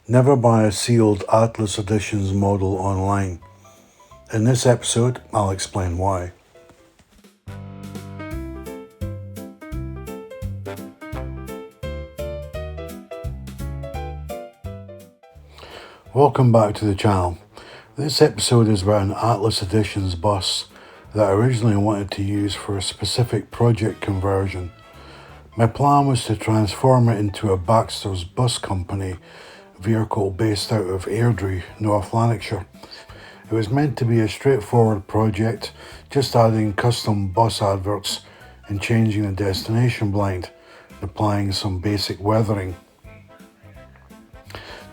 Never buy a sealed Atlas Editions model online. In this episode, I'll explain why. Welcome back to the channel. This episode is about an Atlas Editions bus that I originally wanted to use for a specific project conversion. My plan was to transform it into a Baxter's bus company vehicle based out of Airdrie, North Lanarkshire. It was meant to be a straightforward project, just adding custom bus adverts and changing the destination blind, and applying some basic weathering.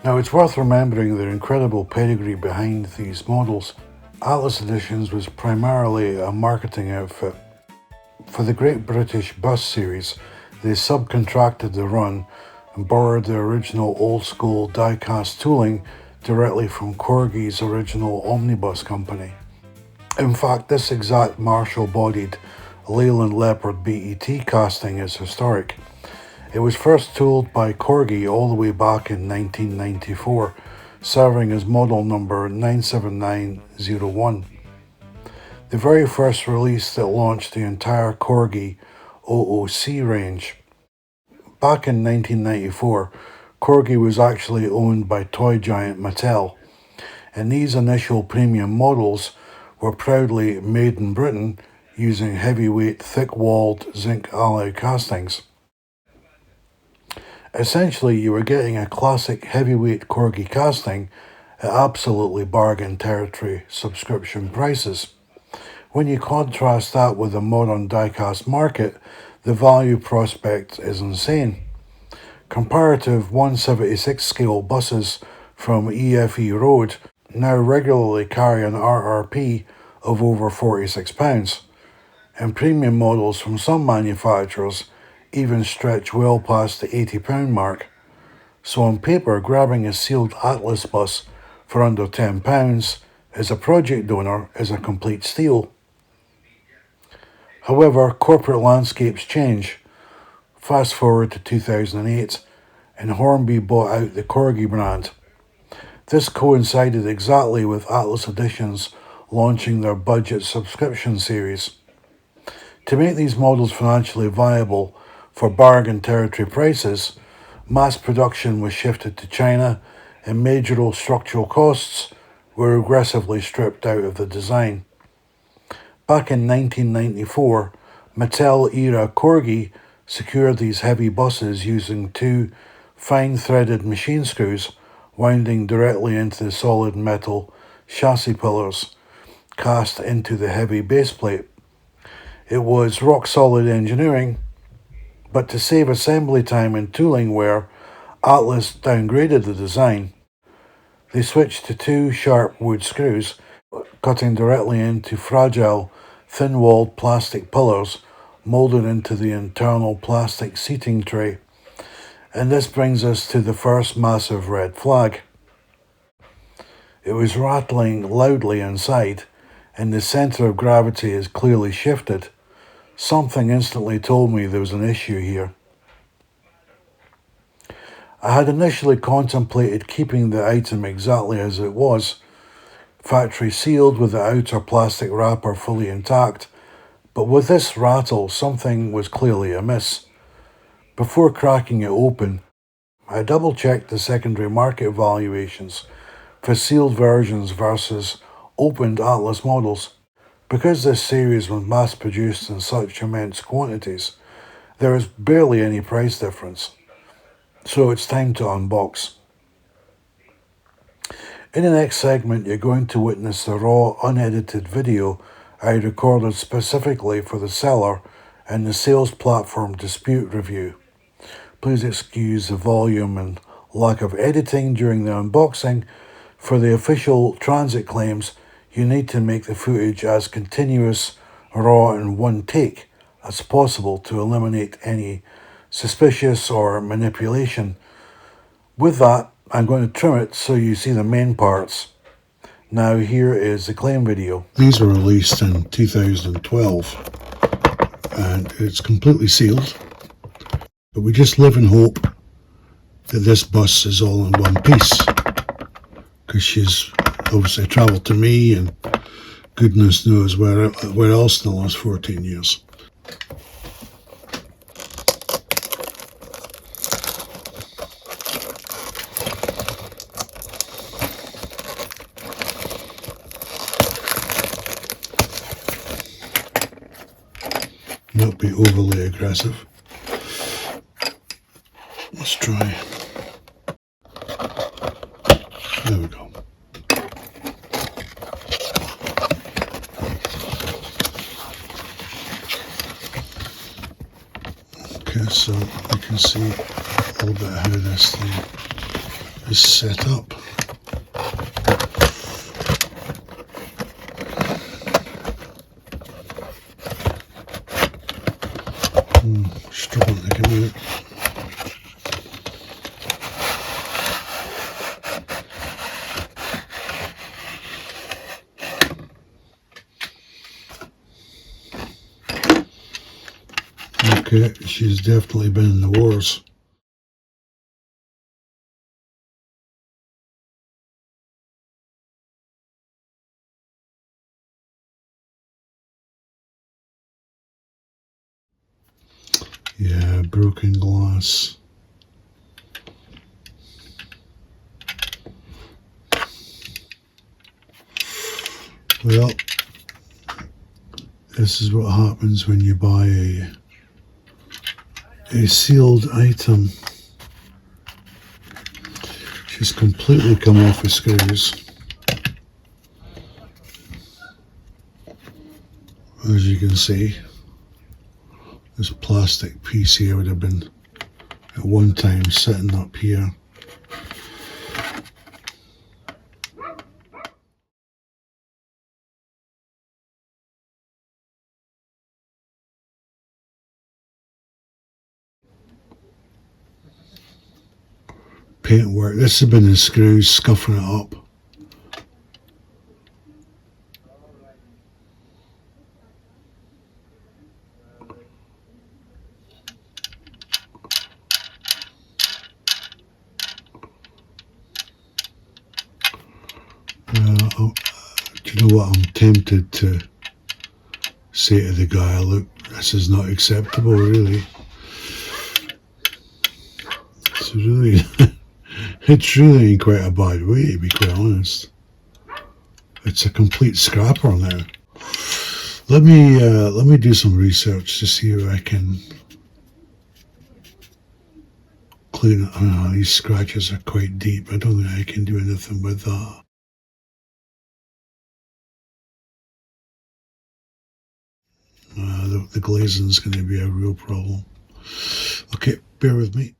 Now it's worth remembering the incredible pedigree behind these models. Atlas Editions was primarily a marketing outfit. For the Great British Bus series, they subcontracted the run and borrowed the original old-school die-cast tooling directly from Corgi's original omnibus company. In fact, this exact Marshall-bodied Leyland Leopard BET casting is historic. It was first tooled by Corgi all the way back in 1994, serving as model number 97901. The very first release that launched the entire Corgi OOC range. Back in 1994, Corgi was actually owned by toy giant Mattel, and these initial premium models were proudly made in Britain using heavyweight, thick-walled zinc alloy castings. Essentially, you were getting a classic heavyweight Corgi casting at absolutely bargain territory subscription prices. When you contrast that with the modern die-cast market, the value prospect is insane. Comparative 1/76 scale buses from EFE Road now regularly carry an RRP of over £46, and premium models from some manufacturers even stretch well past the £80 mark. So on paper, grabbing a sealed Atlas bus for under £10 as a project owner is a complete steal. However, corporate landscapes change. Fast forward to 2008, and Hornby bought out the Corgi brand. This coincided exactly with Atlas Editions launching their budget subscription series. To make these models financially viable for bargain territory prices, mass production was shifted to China, and major structural costs were aggressively stripped out of the design. Back in 1994, Mattel-era Corgi secured these heavy buses using two fine-threaded machine screws winding directly into the solid metal chassis pillars cast into the heavy base plate. It was rock-solid engineering, but to save assembly time and tooling wear, Atlas downgraded the design. They switched to two sharp wood screws, cutting directly into fragile, thin-walled plastic pillars molded into the internal plastic seating tray. And this brings us to the first massive red flag. It was rattling loudly inside, and the center of gravity is clearly shifted. Something instantly told me there was an issue here. I had initially contemplated keeping the item exactly as it was, factory sealed with the outer plastic wrapper fully intact, but with this rattle something was clearly amiss. Before cracking it open, I double-checked the secondary market valuations for sealed versions versus opened Atlas models. Because this series was mass-produced in such immense quantities, there is barely any price difference. So it's time to unbox. In the next segment, you're going to witness the raw, unedited video I recorded specifically for the seller and the sales platform dispute review. Please excuse the volume and lack of editing during the unboxing. For the official transit claims, you need to make the footage as continuous, raw and one take as possible to eliminate any suspicious or manipulation. With that, I'm going to trim it so you see the main parts. Now here is the claim video. These were released in 2012 and it's completely sealed, but we just live in hope that this bus is all in one piece, because she's obviously travelled to me and goodness knows where else in the last 14 years. Not be overly aggressive. Let's try. There we go. Okay, so you can see a little bit how this thing is set up. Struggling to get out. Okay, she's definitely been in the wars. Yeah, broken glass. Well, this is what happens when you buy a sealed item. She's completely come off the screws. As you can see, this plastic piece here would have been at one time sitting up here. Paintwork. This has been the screws scuffing it up. Do you know what? I'm tempted to say to the guy, look, this is not acceptable, really. It's really in quite a bad way, to be quite honest. It's a complete scrapper now. Let me do some research to see if I can clean it. These scratches are quite deep. I don't think I can do anything with that. The glazing is going to be a real problem. Okay, bear with me.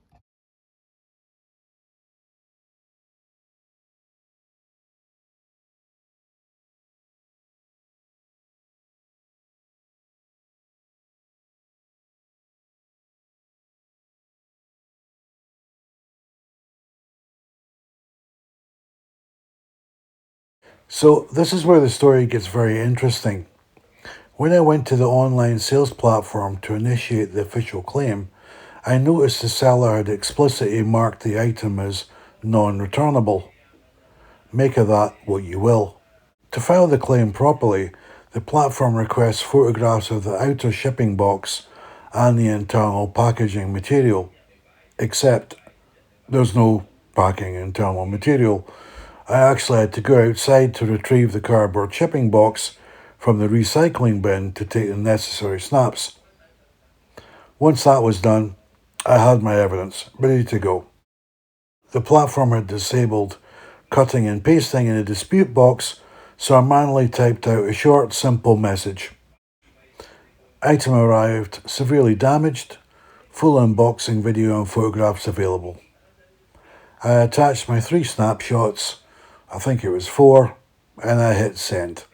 So this is where the story gets very interesting. When I went to the online sales platform to initiate the official claim, I noticed the seller had explicitly marked the item as non-returnable. Make of that what you will. To file the claim properly, the platform requests photographs of the outer shipping box and the internal packaging material, except there's no packing internal material. I actually had to go outside to retrieve the cardboard shipping box from the recycling bin to take the necessary snaps. Once that was done, I had my evidence ready to go. The platform had disabled cutting and pasting in a dispute box, so I manually typed out a short, simple message. Item arrived, severely damaged, full unboxing video and photographs available. I attached my 3 snapshots, I think it was 4, and I hit send.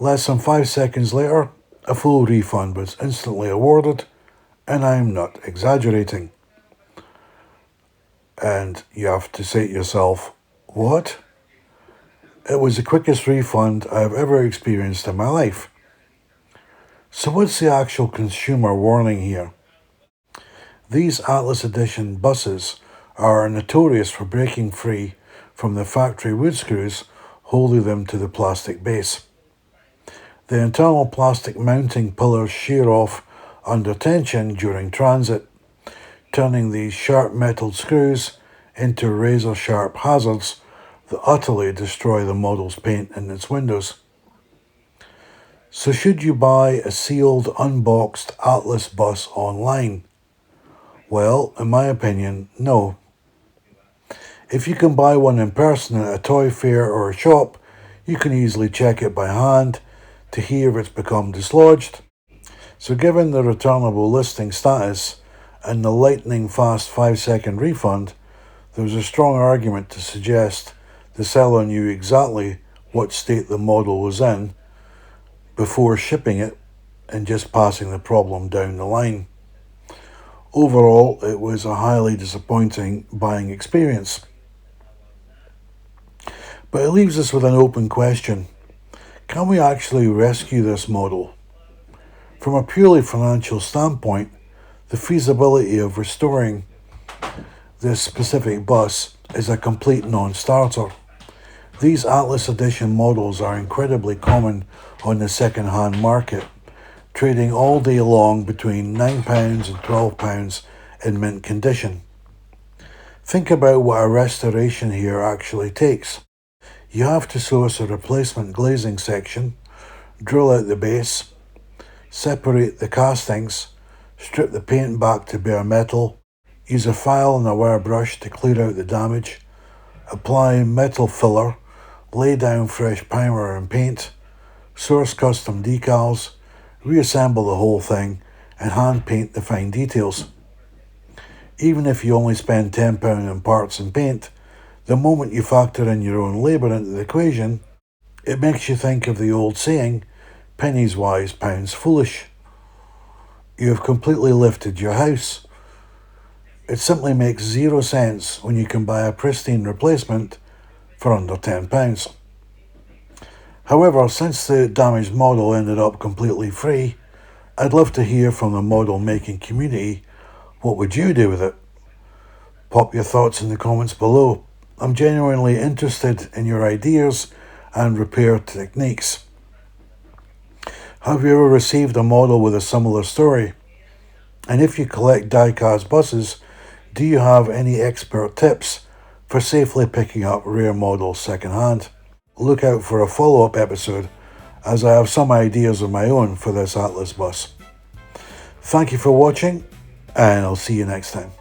Less than 5 seconds later, a full refund was instantly awarded, and I'm not exaggerating. And you have to say to yourself, what? It was the quickest refund I've ever experienced in my life. So what's the actual consumer warning here? These Atlas Edition buses are notorious for breaking free from the factory wood screws holding them to the plastic base. The internal plastic mounting pillars shear off under tension during transit, turning these sharp metal screws into razor-sharp hazards that utterly destroy the model's paint and its windows. So should you buy a sealed, unboxed Atlas bus online? Well, in my opinion, no. If you can buy one in person at a toy fair or a shop, you can easily check it by hand to hear if it's become dislodged. So given the returnable listing status and the lightning fast 5-second refund, there's a strong argument to suggest the seller knew exactly what state the model was in before shipping it and just passing the problem down the line. Overall, it was a highly disappointing buying experience. But it leaves us with an open question. Can we actually rescue this model? From a purely financial standpoint, the feasibility of restoring this specific bus is a complete non-starter. These Atlas Edition models are incredibly common on the second-hand market, trading all day long between £9 and £12 in mint condition. Think about what a restoration here actually takes. You have to source a replacement glazing section, drill out the base, separate the castings, strip the paint back to bare metal, use a file and a wire brush to clear out the damage, apply metal filler, lay down fresh primer and paint, source custom decals, reassemble the whole thing, and hand paint the fine details. Even if you only spend £10 on parts and paint, the moment you factor in your own labour into the equation, it makes you think of the old saying, pennies wise, pounds foolish. You have completely lifted your house. It simply makes zero sense when you can buy a pristine replacement for under £10. However, since the damaged model ended up completely free, I'd love to hear from the model making community. What would you do with it? Pop your thoughts in the comments below. I'm genuinely interested in your ideas and repair techniques. Have you ever received a model with a similar story? And if you collect die-cast buses, do you have any expert tips for safely picking up rare models second-hand? Look out for a follow-up episode, as I have some ideas of my own for this Atlas bus. Thank you for watching, and I'll see you next time.